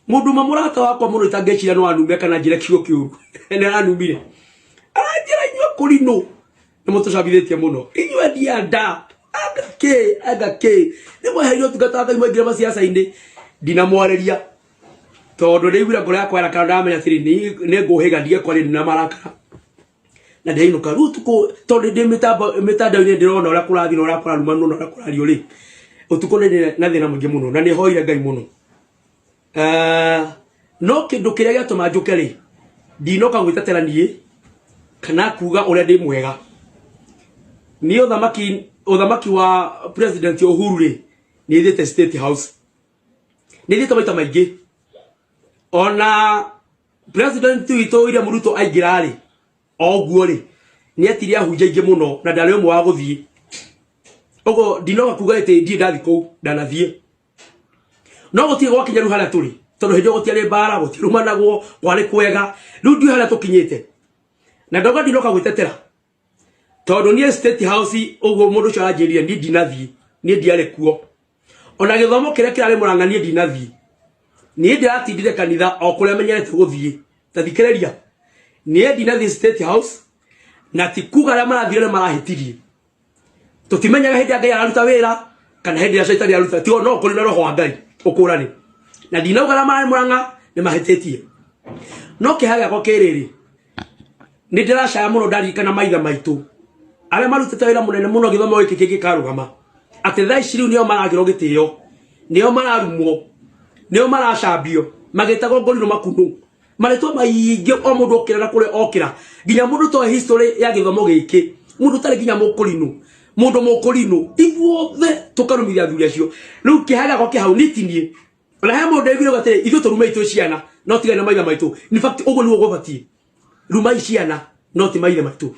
Mundu mamurata wakwa muno itangecira no anume kana njire kigo kiuru ene anumire aranjira inyo kulino nimutucabithitie muno inywe ndianda agake nimwe heyo tugataga imwe masiasa inde ndinamwareria tondu ndigwira ngoro yakwa era kana ndamenya atiri ni nguhiga ndie kwari na marakara na ndainuka rutuko tondu ndi mitanda ine ndirona ura kurathi na ura kuraruma no ura kurario ri utuko ne na thina mungi muno na ni hoire Ngai muno no kindu kiria giatuma njuke ri ndinoka gwitatera nie kana kuga uria ndi mwega ni uthamaki wa president Uhuru ri ni thite State House ni thite maita maingi ona president wito William Ruto aingirari oguo ri ni atiria hunja ingi muno na ndari umwe wa guthie ogo ndinoka kuga ite ndie ndathi ku ndanathie no gutie gwakinya ru haria turi tondu hijo gutie ri bara gutirumanagwo kwari kwega ru ndio haria tukinyite na ndoga ndinoka gwitetera tondu ni State House ogo mundu cio aranjiria ni ndinathie ni ndiare kuo ona githomo kiria kirari murang'anie ndinathie ni ndiratindire kanitha o kuria menyerete guthie tathikereria ni ndinathie State House na tikuga aria marathire marahitirie tutimenyaga hindi Ngai araruta wira kana hindi ya shaitani araruta tio no kuri na roho wa Ngai ukurani na ndinauga aria marari murang'a ni mahititie no kihaga ko kiriri ni ndiracaya muno ndarikana maitha maitu aria marutite wira munene muno githomo giki kingikarugama ati thaa ici riu nio maragirwo gitio nio mararumwo nio maracambio magitagwo ngoriro makunu maritwa maingi o mundu okira na kure okira ginya mundu to history ya githomo giki mundu tari ginya mukurinu mundu mukurinu ivuothe tukarumithia athuri acio riu kihaga ko kihau nitinie ona he mundu egire gatire ithu turume itu ciana no tigana maitha maitu in fact ugo ni ugo batie ruma ciana no ti maitha maitu